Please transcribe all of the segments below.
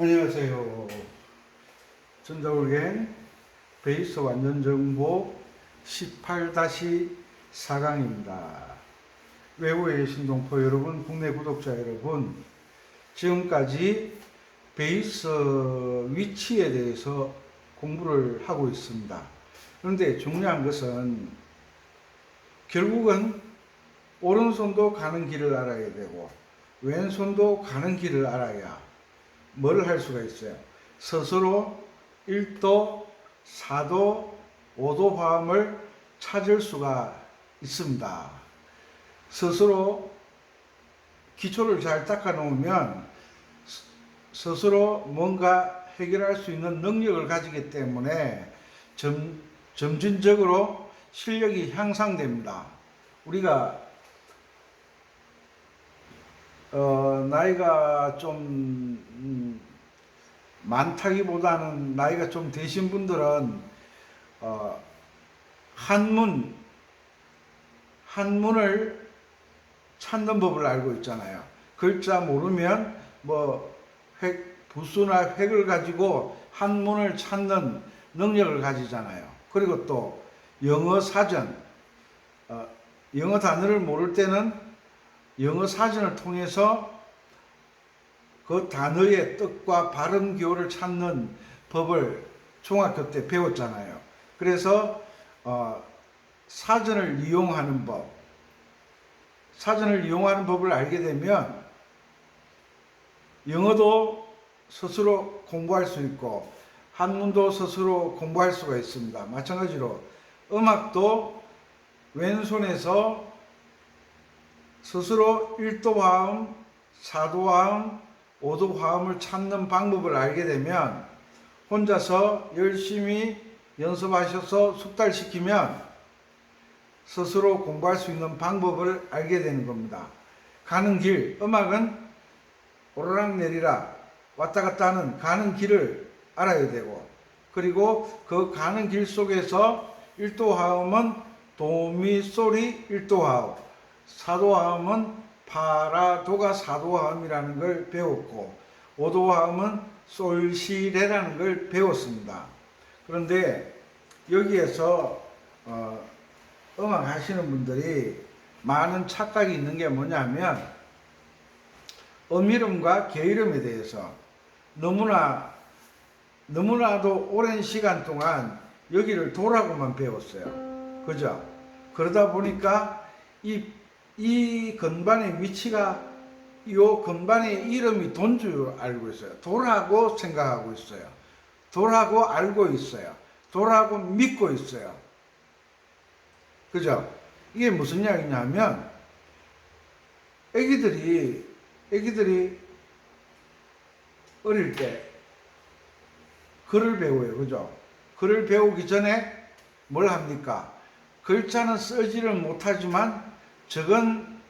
안녕하세요. 전자올겐 베이스 완전정보 18-4강입니다. 외부의 신동포 여러분, 국내 구독자 여러분, 지금까지 베이스 위치에 대해서 공부를 하고 있습니다. 그런데 중요한 것은 결국은 오른손도 가는 길을 알아야 되고 왼손도 가는 길을 알아야 뭘 할 수가 있어요. 스스로 1도, 4도, 5도 화음을 찾을 수가 있습니다. 스스로 기초를 잘 닦아 놓으면 스스로 뭔가 해결할 수 있는 능력을 가지기 때문에 점진적으로 실력이 향상됩니다. 우리가 나이가 좀 많다기보다는 나이가 좀 되신 분들은 한문을 찾는 법을 알고 있잖아요. 글자 모르면 부수나 획을 가지고 한문을 찾는 능력을 가지잖아요. 그리고 또 영어 사전, 영어 단어를 모를 때는 영어 사전을 통해서 그 단어의 뜻과 발음 기호를 찾는 법을 중학교 때 배웠잖아요. 그래서 사전을 이용하는 법을 알게 되면 영어도 스스로 공부할 수 있고 한문도 스스로 공부할 수가 있습니다. 마찬가지로 음악도 왼손에서 스스로 1도 화음, 4도 화음, 5도 화음을 찾는 방법을 알게 되면 혼자서 열심히 연습하셔서 숙달시키면 스스로 공부할 수 있는 방법을 알게 되는 겁니다. 가는 길, 음악은 오르락 내리락 왔다 갔다 하는 가는 길을 알아야 되고, 그리고 그 가는 길 속에서 1도 화음은 도미소리 1도 화음, 4도 화음은 파라도가 4도 화음이라는 걸 배웠고 5도 화음은 솔시레라는 걸 배웠습니다. 그런데 여기에서 음악 하시는 분들이 많은 착각이 있는 게 뭐냐면 음이름과 게이름에 대해서 너무나도 오랜 시간 동안 여기를 도라고만 배웠어요. 그죠? 그러다 보니까 이 건반의 위치가 요 건반의 이름이 돈 줄 알고 있어요. 도라고 생각하고 있어요. 도라고 알고 있어요. 도라고 믿고 있어요. 그죠? 이게 무슨 이야기냐면 애기들이 어릴 때 글을 배워요. 그죠? 글을 배우기 전에 뭘 합니까? 글자는 쓰지를 못하지만 저건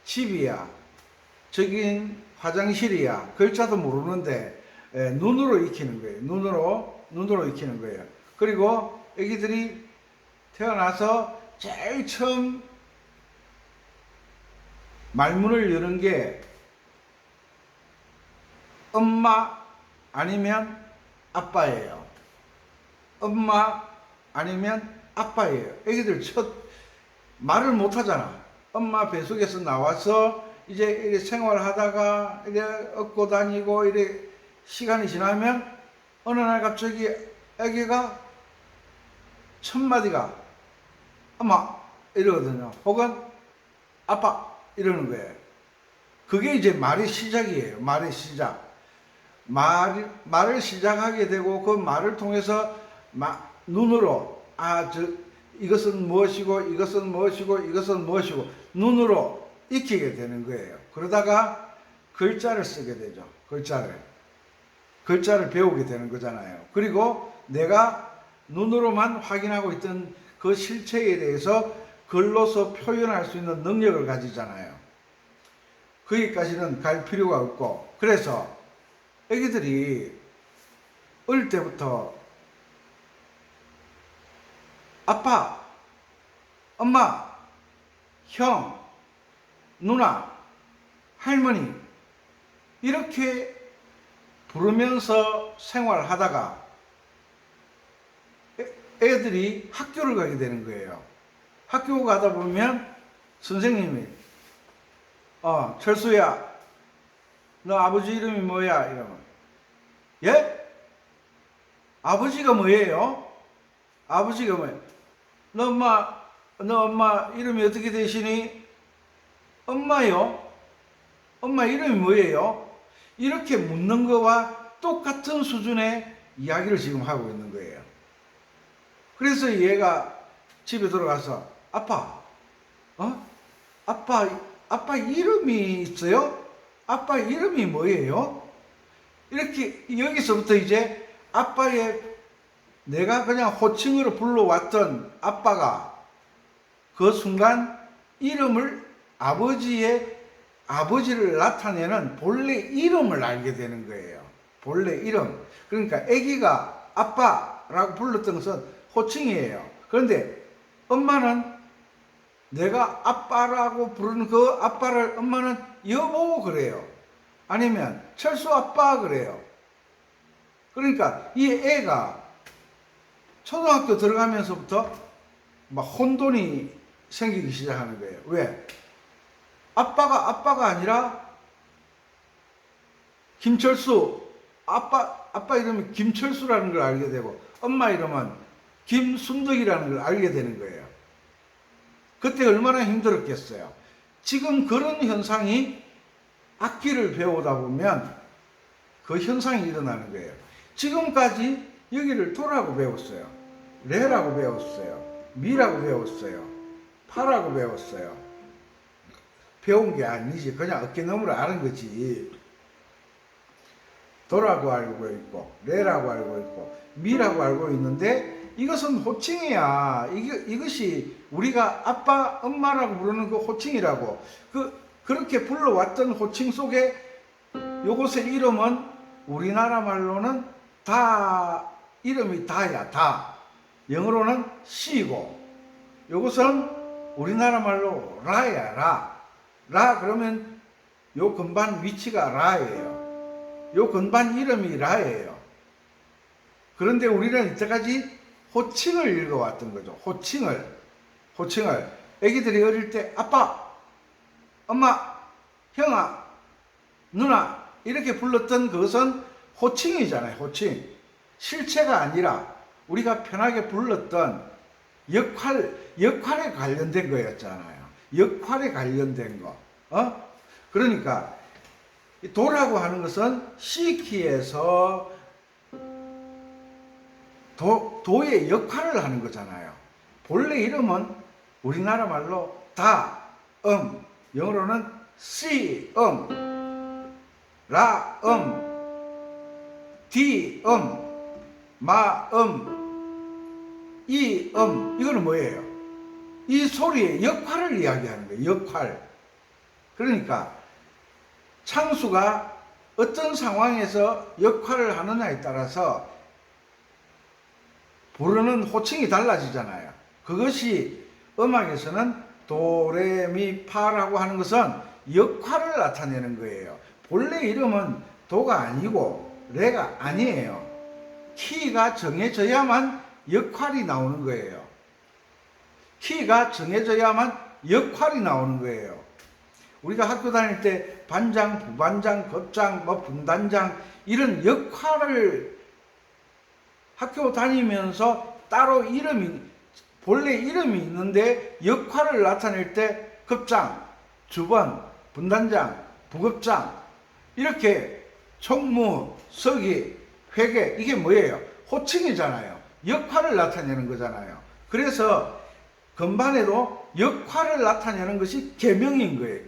집이야, 저긴 화장실이야, 글자도 모르는데 눈으로 익히는 거예요. 눈으로 익히는 거예요. 그리고 애기들이 태어나서 제일 처음 말문을 여는 게 엄마 아니면 아빠예요. 엄마 아니면 아빠예요. 애기들 말을 못 하잖아. 엄마 뱃속에서 나와서 이제 이렇게 생활하다가 이래 얻고 다니고 이래 시간이 지나면 어느 날 갑자기 애기가 첫 마디가 엄마 이러거든요. 혹은 아빠 이러는 거예요. 그게 이제 말의 시작이에요. 말의 시작. 말을 시작하게 되고 그 말을 통해서 눈으로 이것은 무엇이고 이것은 무엇이고 이것은 무엇이고 눈으로 익히게 되는 거예요. 그러다가 글자를 쓰게 되죠. 글자를 배우게 되는 거잖아요. 그리고 내가 눈으로만 확인하고 있던 그 실체에 대해서 글로서 표현할 수 있는 능력을 가지잖아요. 거기까지는 갈 필요가 없고, 그래서 애기들이 어릴 때부터 아빠, 엄마, 형, 누나, 할머니 이렇게 부르면서 생활하다가 애들이 학교를 가게 되는 거예요. 학교 가다 보면 선생님이 철수야, 너 아버지 이름이 뭐야? 이러면 예? 아버지가 뭐예요? 아버지가 뭐예요? 너 엄마 이름이 어떻게 되시니? 엄마요? 엄마 이름이 뭐예요? 이렇게 묻는 거와 똑같은 수준의 이야기를 지금 하고 있는 거예요. 그래서 얘가 집에 들어가서 아빠 이름이 있어요? 아빠 이름이 뭐예요? 이렇게 여기서부터 이제 아빠의 내가 그냥 호칭으로 불러왔던 아빠가 그 순간 이름을 아버지를 나타내는 본래 이름을 알게 되는 거예요. 본래 이름. 그러니까 아기가 아빠라고 불렀던 것은 호칭이에요. 그런데 엄마는 내가 아빠라고 부르는 그 아빠를 엄마는 여보 그래요. 아니면 철수 아빠 그래요. 그러니까 이 애가 초등학교 들어가면서부터 막 혼돈이 생기기 시작하는 거예요. 왜? 아빠가 아니라 김철수, 아빠 이름이 김철수라는 걸 알게 되고 엄마 이름은 김순덕이라는 걸 알게 되는 거예요. 그때 얼마나 힘들었겠어요. 지금 그런 현상이 악기를 배우다 보면 그 현상이 일어나는 거예요. 지금까지 여기를 도라고 배웠어요. 레라고 배웠어요. 미라고 배웠어요. 파라고 배웠어요. 배운 게 아니지. 그냥 어깨너머로 아는 거지. 도라고 알고 있고 레라고 알고 있고 미라고 알고 있는데 이것은 호칭이야. 이것이 우리가 아빠, 엄마라고 부르는 그 호칭이라고. 그렇게 불러왔던 호칭 속에 요것의 이름은 우리나라 말로는 이름이 다야, 다. 영어로는 C고, 요것은 우리나라 말로 라야, 라. 라 그러면 요 건반 위치가 라예요. 요 건반 이름이 라예요. 그런데 우리는 이때까지 호칭을 읽어왔던 거죠. 호칭을. 애기들이 어릴 때 아빠, 엄마, 형아, 누나 이렇게 불렀던 그것은 호칭이잖아요. 호칭. 실체가 아니라 우리가 편하게 불렀던 역할에 관련된 거였잖아요. 역할에 관련된 거. 그러니까 도라고 하는 것은 C키에서 도의 역할을 하는 거잖아요. 본래 이름은 우리나라 말로 영어로는 C, 라, D, 마, 이, 이거는 뭐예요? 이 소리의 역할을 이야기하는 거예요. 역할. 그러니까 창수가 어떤 상황에서 역할을 하느냐에 따라서 부르는 호칭이 달라지잖아요. 그것이 음악에서는 도레미파라고 하는 것은 역할을 나타내는 거예요. 본래 이름은 도가 아니고 레가 아니에요. 키가 정해져야만 역할이 나오는 거예요. 키가 정해져야만 역할이 나오는 거예요. 우리가 학교 다닐 때 반장, 부반장, 급장, 분단장 이런 역할을 학교 다니면서 따로 본래 이름이 있는데 역할을 나타낼 때 급장, 주번, 분단장, 부급장 이렇게 총무, 서기, 회계 이게 뭐예요? 호칭이잖아요. 역할을 나타내는 거잖아요. 그래서 건반에도 역할을 나타내는 것이 계명인 거예요.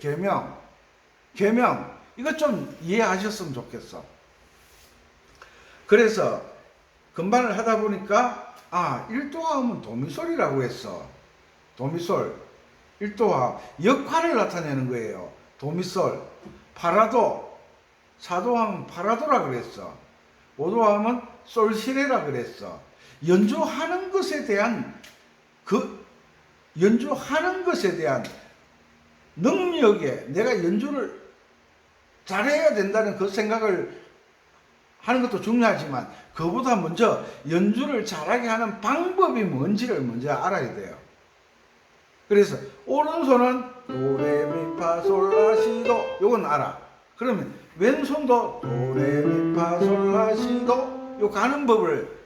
계명. 이거 좀 이해하셨으면 좋겠어. 그래서 건반을 하다 보니까 1도화음은 도미솔이라고 했어. 도미솔. 1도화 역할을 나타내는 거예요. 도미솔. 파라도. 4도화음은 파라도라 그랬어. 5도화음은 솔시레라 그랬어. 연주하는 것에 대한 능력에 내가 연주를 잘해야 된다는 그 생각을 하는 것도 중요하지만 그보다 먼저 연주를 잘하게 하는 방법이 뭔지를 먼저 알아야 돼요. 그래서 오른손은 도레미파솔라시도 요건 알아. 그러면 왼손도 도레미파솔라시도 요 가는 법을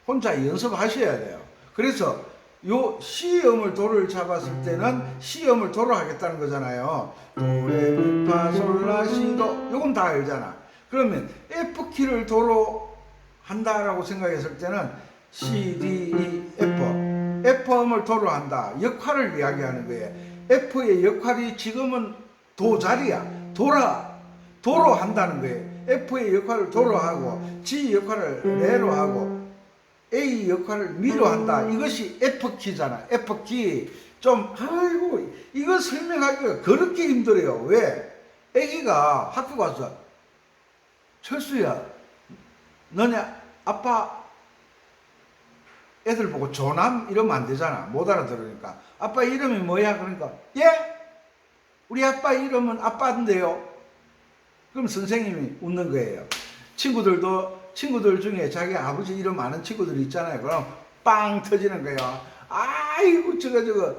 혼자 연습하셔야 돼요. 그래서 요 C음을 도를 잡았을 때는 C음을 도로 하겠다는 거잖아요. 도레미파솔라시도 요건 다 알잖아. 그러면 F키를 도로 한다라고 생각했을 때는 C, D, E, F F음을 도로 한다. 역할을 이야기하는 거예요. F의 역할이 지금은 도 자리야. 도로 한다는 거예요. F의 역할을 도로 하고 G 역할을 레로 하고 A 역할을 미로 한다. 이것이 F키잖아. F키. 좀 아이고 이거 설명하기가 그렇게 힘들어요. 왜? 애기가 학교 가서 철수야 너냐 아빠 애들 보고 조남 이러면 안 되잖아. 못 알아들으니까. 아빠 이름이 뭐야? 그러니까 예? 우리 아빠 이름은 아빠인데요. 그럼 선생님이 웃는 거예요. 친구들 중에 자기 아버지 이름 아는 친구들 있잖아요. 그럼 빵 터지는 거예요. 아이고 저거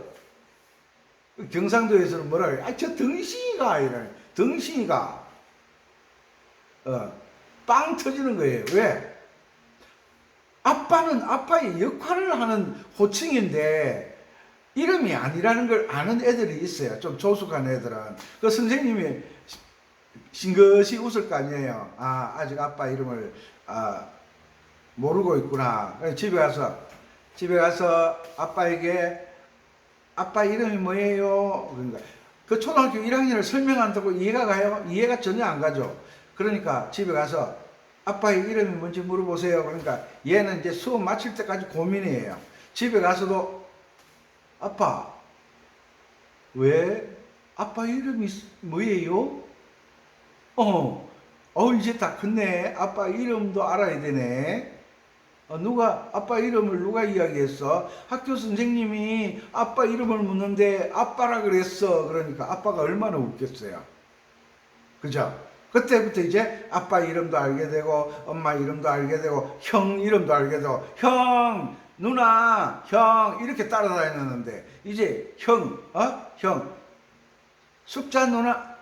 경상도에서는 뭐라 그래? 아 저 덩신이가 이래. 덩신이가 빵 터지는 거예요. 왜? 아빠는 아빠의 역할을 하는 호칭인데 이름이 아니라는 걸 아는 애들이 있어요. 좀 조숙한 애들은. 그 선생님이 싱긋이 웃을 거 아니에요. 아, 아직 아빠 이름을 모르고 있구나. 집에 가서 아빠에게 아빠 이름이 뭐예요? 그러니까 그 초등학교 1학년을 설명한다고 이해가 가요? 이해가 전혀 안 가죠. 그러니까 집에 가서 아빠의 이름이 뭔지 물어보세요. 그러니까 얘는 이제 수업 마칠 때까지 고민이에요. 집에 가서도 아빠 왜 아빠 이름이 뭐예요? 이제 다 컸네. 아빠 이름도 알아야 되네. 아빠 이름을 누가 이야기했어? 학교 선생님이 아빠 이름을 묻는데 아빠라 그랬어. 그러니까 아빠가 얼마나 웃겼어요. 그죠? 그때부터 이제 아빠 이름도 알게 되고 엄마 이름도 알게 되고 형 이름도 알게 되고 형, 누나, 형 이렇게 따라다녔는데 이제 형, 숙자 누나,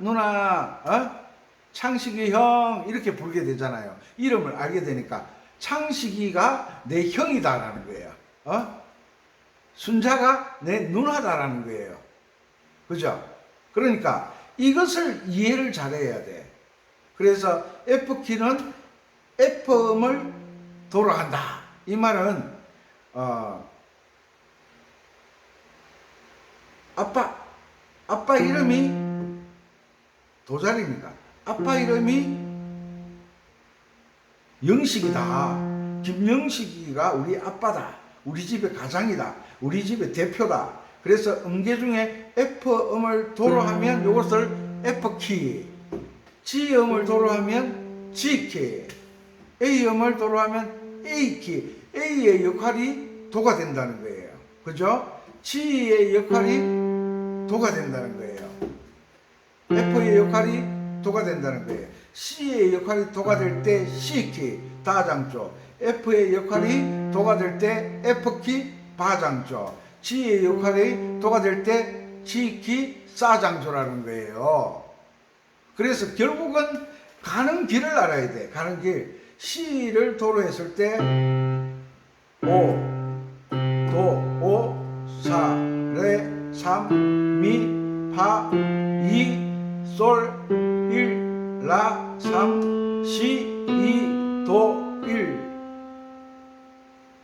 창식이 형 이렇게 부르게 되잖아요. 이름을 알게 되니까 창식이가 내 형이다라는 거예요. 순자가 내 누나다라는 거예요. 그죠? 그러니까 이것을 이해를 잘해야 돼. 그래서 F키는 F음을 도로 한다. 이 말은 아빠 이름이 도자리니까 아빠 이름이 영식이다. 김영식이가 우리 아빠다. 우리 집의 가장이다. 우리 집의 대표다. 그래서 음계 중에 F음을 도로 하면 이것을 F키, G음을 도로 하면 G키, A음을 도로 하면 A키. A의 역할이 도가 된다는 거예요. 그죠? G의 역할이 도가 된다는 거예요. F의 역할이 도가 된다는 거예요. C의 역할이 도가 될 때 C키, 다장조. F의 역할이 도가 될 때 F키, 바장조. G의 역할이 도가 될 때 G키, 싸장조라는 거예요. 그래서 결국은 가는 길을 알아야 돼. 가는 길. C를 도로 했을 때 도, 사, 레, 삼, 미, 파, 이, 솔, 일, 라, 삼, 시, 이, 도, 일.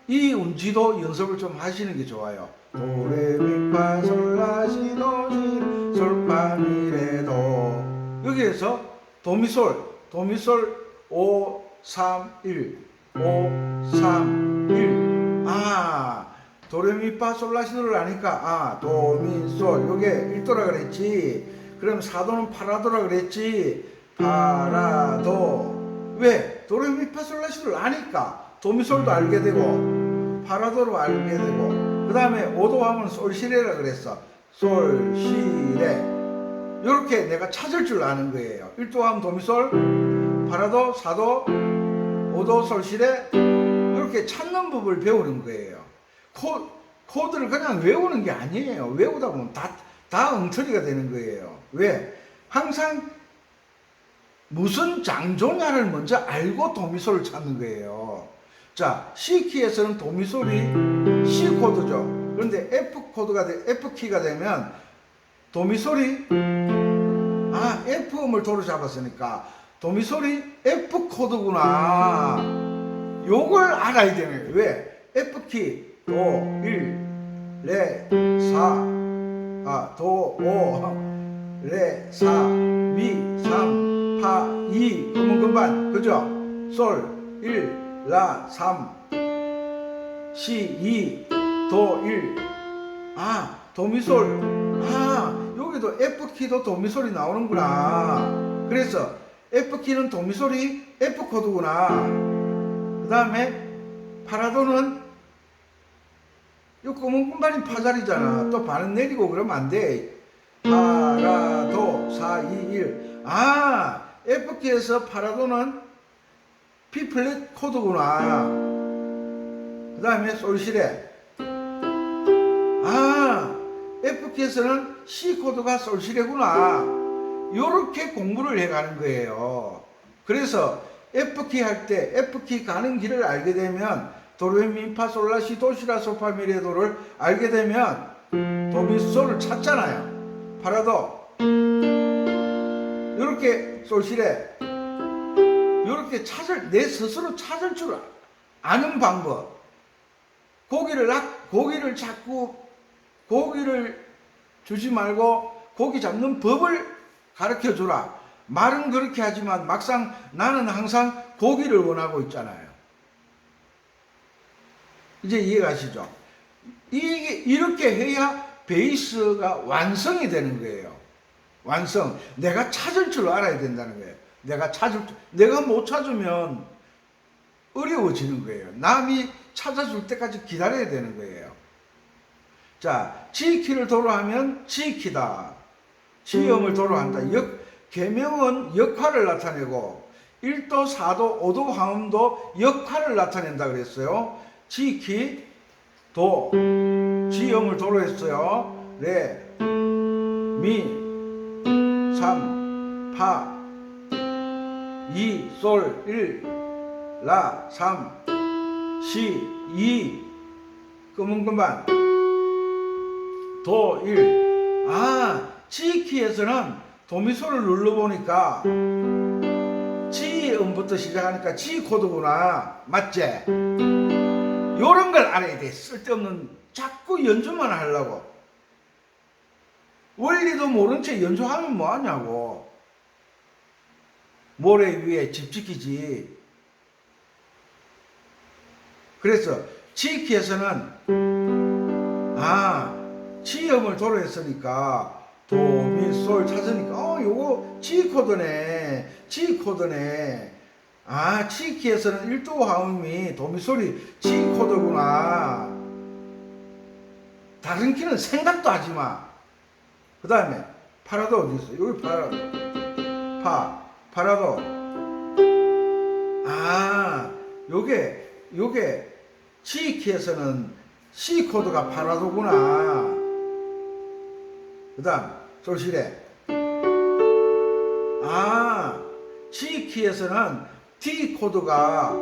이 운지도 연습을 좀 하시는 게 좋아요. 도, 레, 미, 파, 솔, 라, 시, 도, 시, 솔, 파, 미, 레, 도. 여기에서 도미솔 5, 3, 1 5, 3, 1 도레미파솔라시도를 아니까 도미솔 요게 1도라 그랬지. 그럼 4도는 파라도라 그랬지. 파라도. 왜? 도레미파솔라시도를 아니까 도미솔도 알게 되고 파라도로 알게 되고 그 다음에 5도 하면 솔시레라 그랬어. 솔시레. 요렇게 내가 찾을 줄 아는 거예요. 1도 하면 도미솔, 파라도, 4도, 오도 솔시레 이렇게 찾는 법을 배우는 거예요. 코드를 그냥 외우는 게 아니에요. 외우다 보면 다 엉터리가 되는 거예요. 왜? 항상 무슨 장조냐를 먼저 알고 도미소를 찾는 거예요. 자, C키에서는 도미솔이 C 코드죠. 그런데 F 키가 되면 도미솔이 F음을 도로 잡았으니까 도미솔이 F 코드구나. 요걸 알아야 되는 거예요. 왜? F 키 도 1, 레, 사, 도 5, 레, 사, 미 3, 파 2, 검은 금반, 그죠? 솔 1, 라 3, 시 2, 도 1. 도미솔. 여기도 F키도 도미솔이 나오는구나. 그래서 F키는 도미솔이 F코드구나. 그 다음에 파라도는 이 검은 금반이 파자리잖아. 또 반은 내리고 그러면 안 돼. 파라도 4, 2, 1. F키에서 파라도는 B 플랫 코드구나. 그 다음에 솔시레. F키에서는 C 코드가 솔시레구나. 요렇게 공부를 해가는 거예요. 그래서 F키 할 때 F키 가는 길을 알게 되면 도레미파솔라시 도시라 소파미레도를 알게 되면 도미솔을 찾잖아요. 파라도 요렇게 솔시레 요렇게 내 스스로 찾을 줄 아는 방법. 고기를 자꾸 고기를 주지 말고 고기 잡는 법을 가르쳐 주라. 말은 그렇게 하지만 막상 나는 항상 고기를 원하고 있잖아요. 이제 이해가시죠? 이렇게 해야 베이스가 완성이 되는 거예요. 완성. 내가 찾을 줄 알아야 된다는 거예요. 내가 못 찾으면 어려워지는 거예요. 남이 찾아줄 때까지 기다려야 되는 거예요. 자, G키를 도로 하면 G키다. G음을 도로 한다. 계명은 역할을 나타내고 1도, 4도, 5도 화음도 역할을 나타낸다 그랬어요. G키, 도, G음을 도로 했어요. 레, 미, 3, 파, 2, 솔, 1, 라, 3, 시, 2, 검은 금반, 도 1. G키에서는 도미솔을 눌러보니까 G음부터 시작하니까 G 코드구나. 맞지? 요런 걸 알아야 돼. 쓸데없는 자꾸 연주만 하려고. 원리도 모른 채 연주하면 뭐하냐고. 모래 위에 집 지키지. 그래서 G키에서는 G음을 도로 했으니까 도, 미, 솔 찾으니까 요거 G 코드네. G키에서는 1도 화음이 도, 미, 솔이 G 코드구나. 다른 키는 생각도 하지 마. 그 다음에 파라도 어디 있어? 여기 파라도. 파라도. 요게 G키에서는 C 코드가 파라도구나. 그 다음 솔시레. G키에서는 D 코드가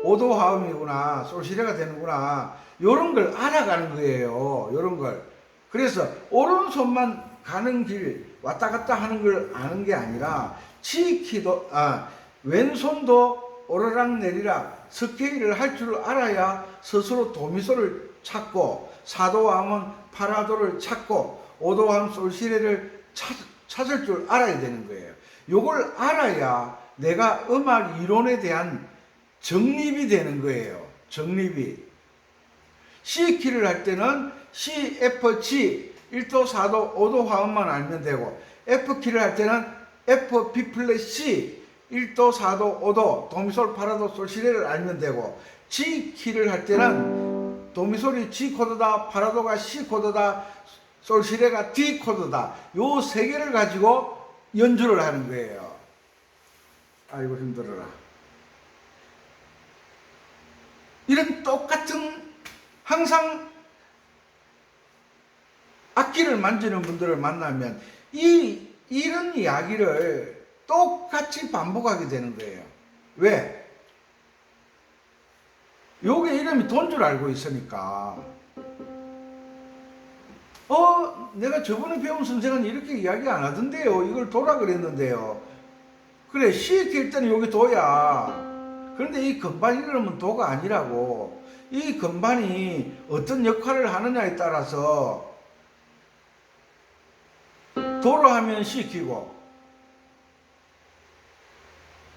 5도 화음이구나. 솔시레가 되는구나. 요런 걸 알아가는 거예요. 요런 걸. 그래서 오른손만 가는 길 왔다 갔다 하는 걸 아는 게 아니라 G키도 왼손도 오르락 내리락 스케일을 할 줄 알아야 스스로 도미솔을 찾고 4도 화음은 파라도를 찾고 5도 화음 솔시레를 찾을 줄 알아야 되는 거예요. 요걸 알아야 내가 음악 이론에 대한 정립이 되는 거예요. 정립이. C키를 할 때는 C, F, G 1도, 4도, 5도 화음만 알면 되고 F키를 할 때는 F, B 플랫 C 1도, 4도, 5도, 도미솔, 파라도, 솔시레를 알면 되고 G키를 할 때는 도미솔이 G 코드다, 파라도가 C 코드다, 솔시레가 D 코드다. 요 세 개를 가지고 연주를 하는 거예요. 아이고 힘들어라. 이런 똑같은 항상 악기를 만지는 분들을 만나면 이런 이야기를 똑같이 반복하게 되는 거예요. 왜? 요게 이름이 돈 줄 알고 있으니까. 내가 저번에 배운 선생은 이렇게 이야기 안 하던데요. 이걸 도라 그랬는데요. 그래, 시킬 때는 여기 도야. 그런데 이 건반 이름은 도가 아니라고. 이 건반이 어떤 역할을 하느냐에 따라서 도로 하면 시키고,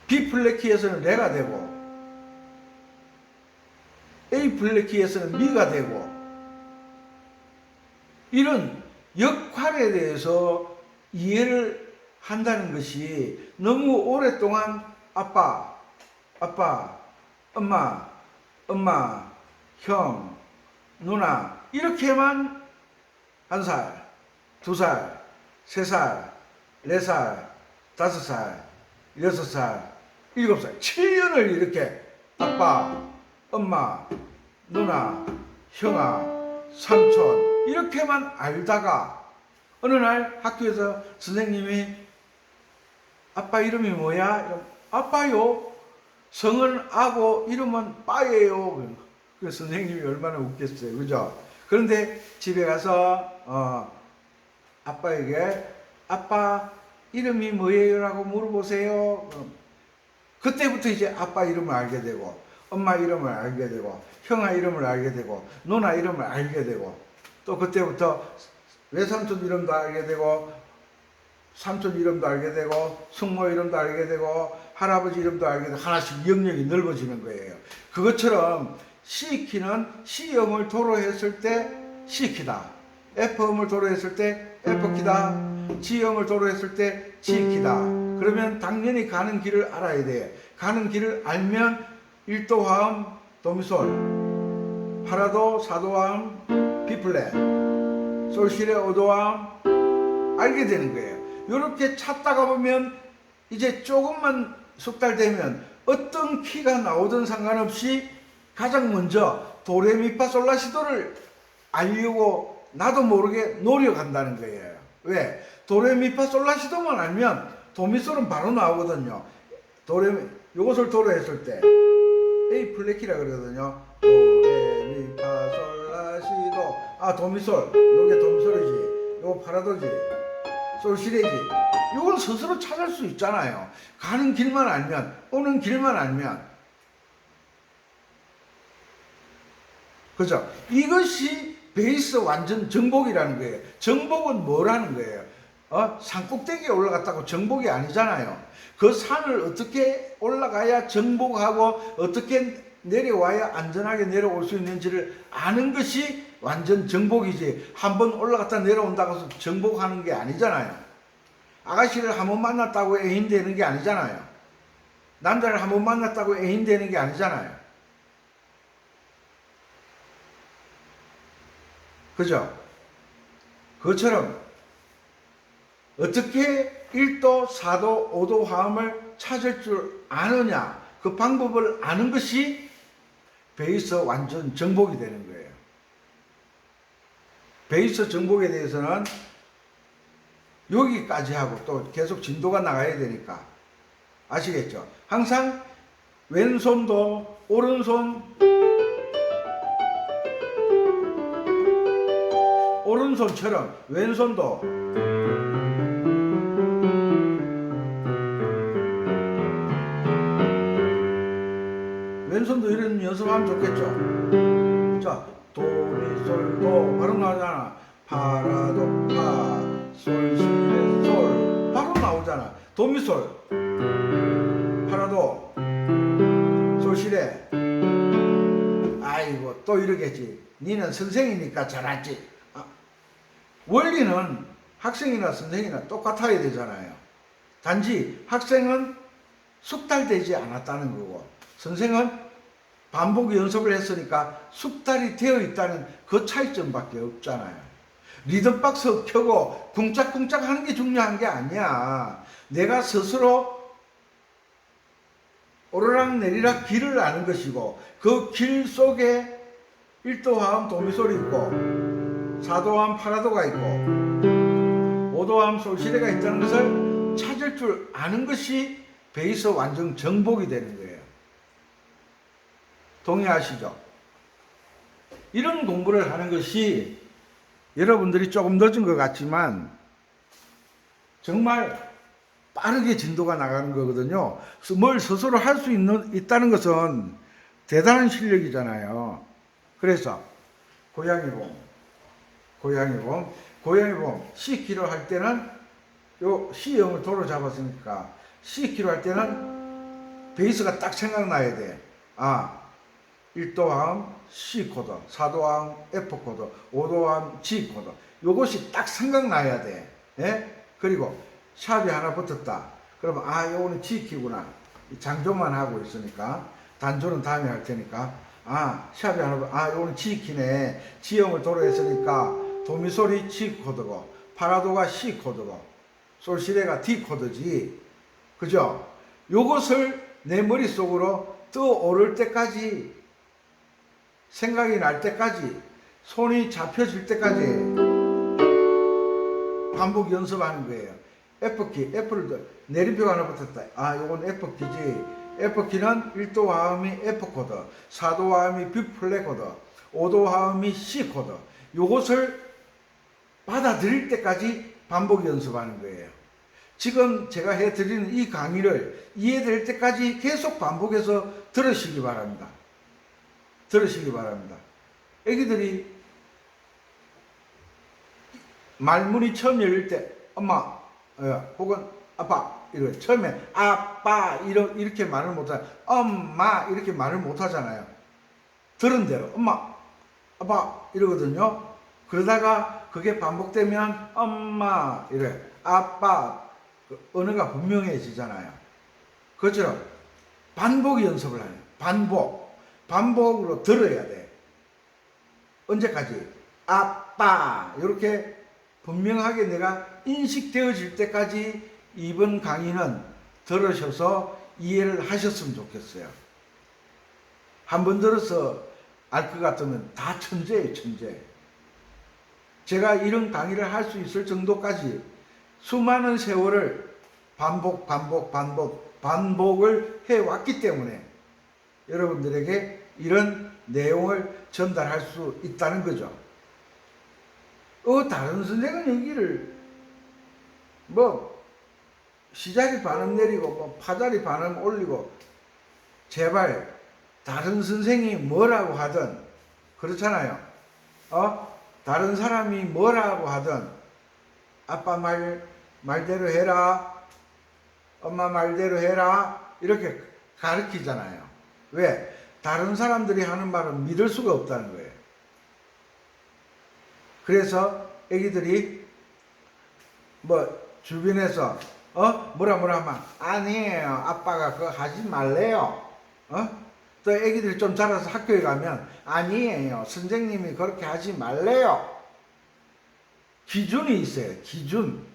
B 플랫 키에서는 레가 되고, A 플랫 키에서는 미가 되고, 이런 역할에 대해서 이해를 한다는 것이 너무 오랫동안 아빠, 엄마, 형, 누나 이렇게만 1살, 2살, 3살, 4살, 5살, 6살, 7살, 7년을 이렇게 아빠, 엄마, 누나, 형아, 삼촌 이렇게만 알다가 어느 날 학교에서 선생님이 아빠 이름이 뭐야? 이러면 아빠요. 성은 아고 이름은 빠예요. 그래서 선생님이 얼마나 웃겠어요. 그죠? 그런데 집에 가서 아빠에게 아빠 이름이 뭐예요? 라고 물어보세요. 그때부터 이제 아빠 이름을 알게 되고 엄마 이름을 알게 되고 형아 이름을 알게 되고 누나 이름을 알게 되고 또 그때부터 외삼촌 이름도 알게 되고 삼촌 이름도 알게 되고 숙모 이름도 알게 되고 할아버지 이름도 알게 되고 하나씩 영역이 넓어지는 거예요. 그것처럼 C키는 C음을 도로 했을 때 C키다. F음을 도로 했을 때 F키다. G음을 도로 했을 때 G키다. 그러면 당연히 가는 길을 알아야 돼요. 가는 길을 알면 1도 화음 도미솔, 파라도 4도 화음 B플랫, 솔시레 5도 화음 알게 되는 거예요. 이렇게 찾다가 보면 이제 조금만 숙달되면 어떤 키가 나오든 상관없이 가장 먼저 도레미파솔라시도를 알려고 나도 모르게 노력한다는 거예요. 왜? 도레미파솔라시도만 알면 도미솔은 바로 나오거든요. 요것을 도로 했을 때 A 플랫키라 그러거든요. 도레미파솔라시도 도미솔 요게 도미솔이지 요거 파라도지 솔시레지 요건 스스로 찾을 수 있잖아요. 가는 길만 알면 오는 길만 알면 그죠? 이것이 베이스 완전 정복이라는 거예요. 정복은 뭐라는 거예요? 산꼭대기에 올라갔다고 정복이 아니잖아요. 그 산을 어떻게 올라가야 정복하고 어떻게 내려와야 안전하게 내려올 수 있는지를 아는 것이 완전 정복이지. 한번 올라갔다 내려온다고 해서 정복하는 게 아니잖아요. 아가씨를 한 번 만났다고 애인 되는 게 아니잖아요. 남자를 한 번 만났다고 애인 되는 게 아니잖아요. 그죠? 그것처럼 어떻게 1도, 4도, 5도 화음을 찾을 줄 아느냐 그 방법을 아는 것이 베이스 완전 정복이 되는 거예요. 베이스 정복에 대해서는 여기까지 하고 또 계속 진도가 나가야 되니까 아시겠죠? 항상 왼손도 오른손처럼 왼손도 이런 연습하면 좋겠죠? 자, 도미솔도 바로 나오잖아. 파라도 파, 솔시레 솔 바로 나오잖아. 도미솔, 파라도, 솔시레. 아이고 또 이러겠지. 니는 선생이니까 잘하지. 원리는 학생이나 선생이나 똑같아야 되잖아요. 단지 학생은 숙달되지 않았다는 거고 선생은 반복 연습을 했으니까 숙달이 되어 있다는 그 차이점밖에 없잖아요. 리듬박스 켜고 쿵짝쿵짝 하는 게 중요한 게 아니야. 내가 스스로 오르락 내리락 길을 아는 것이고 그 길 속에 1도화음 도미솔이 있고 4도화음 파라도가 있고 5도화음 솔시레가 있다는 것을 찾을 줄 아는 것이 베이스 완전 정복이 되는 거예요. 동의하시죠? 이런 공부를 하는 것이 여러분들이 조금 늦은 것 같지만 정말 빠르게 진도가 나가는 거거든요. 뭘 스스로 할 수 있다는 것은 대단한 실력이잖아요. 그래서 고양이봉 C키로 할 때는 요 C형을 도로 잡았으니까 C키로 할 때는 베이스가 딱 생각나야 돼. 1도화음 C 코드, 4도화음 F 코드, 5도화음 G 코드. 요것이 딱 생각나야 돼. 예? 그리고 샵이 하나 붙었다. 그러면 요거는 G 키구나. 장조만 하고 있으니까 단조는 다음에 할 테니까 샵이 하나 요거는 G 키네. G형을 도로 했으니까 도미솔이 G 코드고 파라도가 C 코드고 솔시레가 D 코드지. 그죠? 요것을 내 머릿속으로 떠오를 때까지 생각이 날 때까지 손이 잡혀질 때까지 반복 연습하는 거예요. F키, F를 내림표가 하나 붙었다. 요건 F키지. F키는 1도 화음이 F코드, 4도 화음이 B플랫 코드, 5도 화음이 C코드. 요것을 받아들일 때까지 반복 연습하는 거예요. 지금 제가 해드리는 이 강의를 이해될 때까지 계속 반복해서 들으시기 바랍니다. 애기들이 말문이 처음 열릴 때 엄마 혹은 아빠 이렇게 처음에 아빠 이렇게 말을 못하잖아요. 엄마 이렇게 말을 못하잖아요. 들은 대로 엄마 아빠 이러거든요. 그러다가 그게 반복되면 엄마 이래 아빠 언어가 분명해지잖아요. 그것처럼 반복 연습을 해요. 반복으로 들어야 돼. 언제까지? 아빠 이렇게 분명하게 내가 인식되어질 때까지 이번 강의는 들으셔서 이해를 하셨으면 좋겠어요. 한번 들어서 알 것 같으면 다 천재예요, 천재. 제가 이런 강의를 할 수 있을 정도까지 수많은 세월을 반복을 해왔기 때문에 여러분들에게 이런 내용을 전달할 수 있다는 거죠. 다른 선생은 여기를 시자리 반음 내리고 파자리 반음 올리고 제발 다른 선생이 뭐라고 하든 그렇잖아요. 다른 사람이 뭐라고 하든 아빠 말대로 해라, 엄마 말대로 해라 이렇게 가르치잖아요. 왜? 다른 사람들이 하는 말은 믿을 수가 없다는 거예요. 그래서 애기들이 주변에서 뭐라 하면 아니에요, 아빠가 그거 하지 말래요. 또 애기들이 좀 자라서 학교에 가면 아니에요, 선생님이 그렇게 하지 말래요. 기준이 있어요. 기준.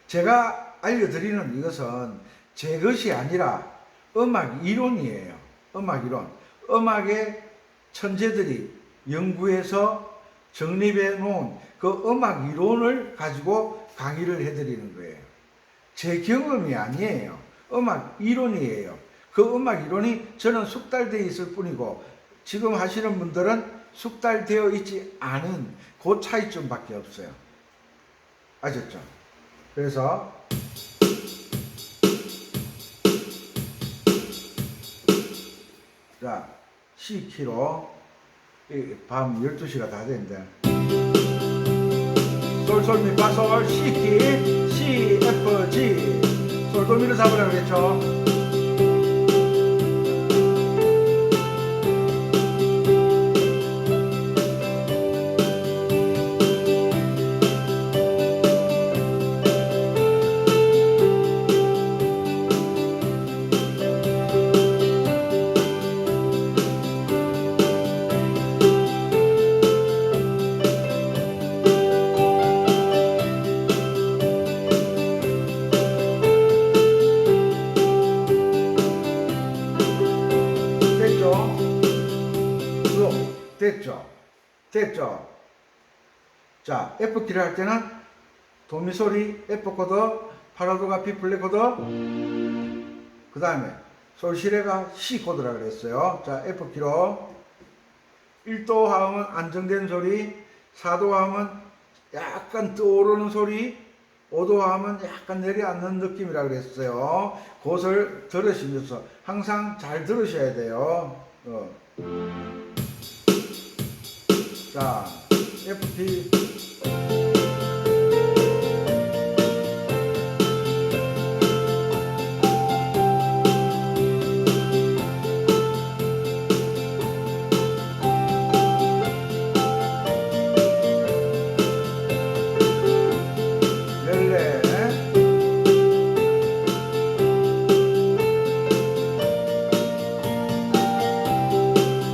제가 알려드리는 이것은 제 것이 아니라 음악 이론이에요. 음악 이론. 음악의 천재들이 연구해서 정립해 놓은 그 음악 이론을 가지고 강의를 해드리는 거예요. 제 경험이 아니에요. 음악 이론이에요. 그 음악 이론이 저는 숙달되어 있을 뿐이고 지금 하시는 분들은 숙달되어 있지 않은 그 차이점밖에 없어요. 아셨죠? 그래서 자, C키로 밤 12시가 다 됐는데 솔솔미파솔 C키 C, F, G 솔도미를 잡으라고 그랬죠. 됐죠? 자, F키를 할 때는 도미 소리 F 코드, 파라도가 B 플랫 코드, 그 다음에 솔시레가 C 코드라 그랬어요. 자, F키로 1도 화음은 안정된 소리, 4도 화음은 약간 떠오르는 소리, 5도 화음은 약간 내려앉는 느낌이라 그랬어요. 그것을 들으시면서 항상 잘 들으셔야 돼요. 자, F키 열네,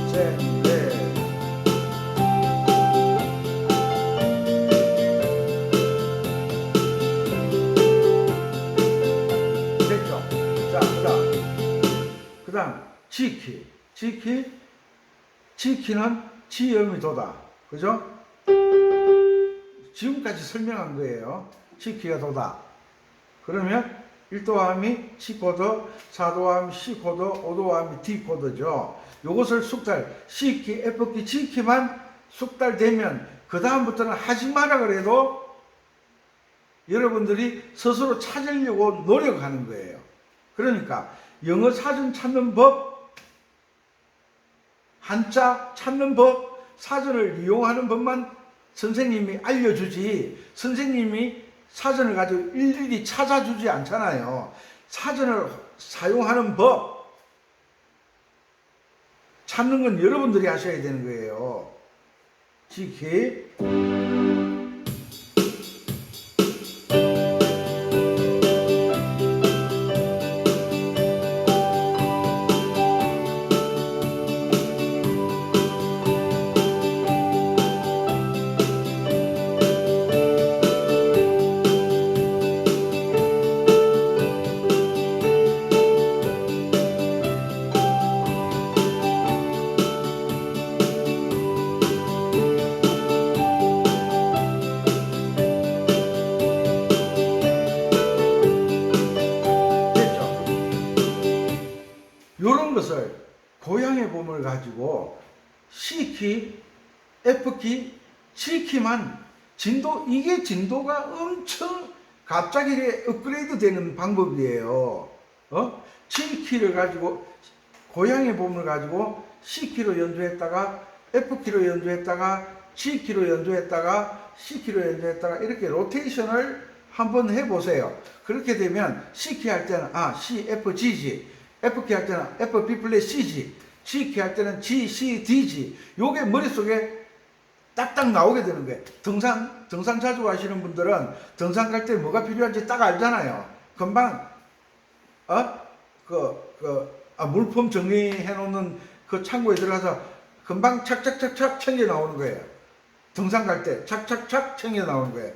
셋, 넷, 됐죠? 자, 그 다음 G키. G키는 G음이 도다. 그죠? 지금까지 설명한 거예요. G키가 도다. 그러면 1도 화음이 C 코드, 4도 화음이 C 코드, 5도 화음이 D 코드죠. 요것을 숙달, C키, F키, G키만 숙달되면 그 다음부터는 하지 마라 그래도 여러분들이 스스로 찾으려고 노력하는 거예요. 그러니까 영어 사전 찾는 법, 한자 찾는 법, 사전을 이용하는 법만 선생님이 알려주지, 선생님이 사전을 가지고 일일이 찾아주지 않잖아요. 사전을 사용하는 법 찾는 건 여러분들이 하셔야 되는 거예요. 지키. 이런 것을 고향의 봄을 가지고 C키, F키, G키만 이게 진도가 엄청 갑자기 업그레이드 되는 방법이에요. G키를 가지고, 고향의 봄을 가지고 C키로 연주했다가 F키로 연주했다가 G키로 연주했다가 C키로 연주했다가 이렇게 로테이션을 한번 해보세요. 그렇게 되면 C키 할 때는 C, F, G지, F키 할 때는 F, B 플랫 C지, G키 할 때는 G, C, D지. 요게 머릿속에 딱딱 나오게 되는 거예요. 등산 자주 가시는 분들은 등산 갈 때 뭐가 필요한지 딱 알잖아요. 금방 물품 정리해 놓는 그 창고에 들어가서 금방 착착착착 챙겨 나오는 거예요. 등산 갈 때 착착착 챙겨 나오는 거예요.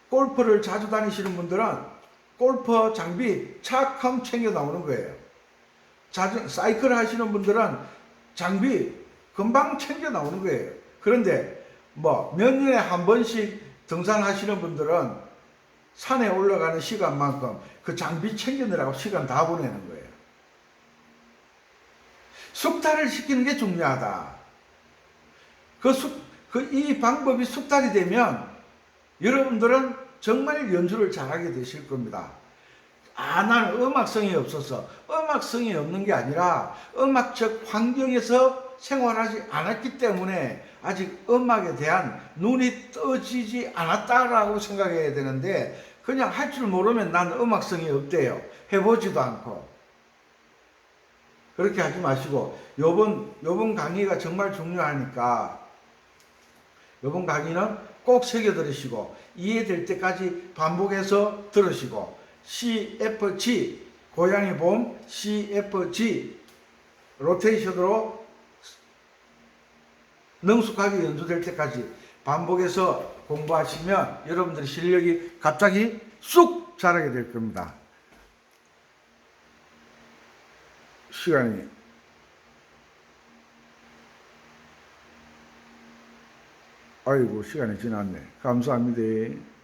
골프를 자주 다니시는 분들은 골프 장비 착 챙겨 나오는 거예요. 사이클 하시는 분들은 장비 금방 챙겨 나오는 거예요. 그런데 몇 년에 한 번씩 등산하시는 분들은 산에 올라가는 시간만큼 그 장비 챙기느라고 시간 다 보내는 거예요. 숙달을 시키는 게 중요하다. 이 방법이 숙달이 되면 여러분들은 정말 연주를 잘하게 되실 겁니다. 나는 음악성이 없어서, 음악성이 없는 게 아니라 음악적 환경에서 생활하지 않았기 때문에 아직 음악에 대한 눈이 떠지지 않았다라고 생각해야 되는데, 그냥 할 줄 모르면 나는 음악성이 없대요. 해보지도 않고. 그렇게 하지 마시고, 요번 강의가 정말 중요하니까 요번 강의는 꼭 새겨 들으시고 이해될 때까지 반복해서 들으시고, C, F, G, 고향의 봄, C, F, G 로테이션으로 능숙하게 연주될 때까지 반복해서 공부하시면 여러분들의 실력이 갑자기 쑥 자라게 될 겁니다. 시간이 아이고, 시간이 지났네. 감사합니다.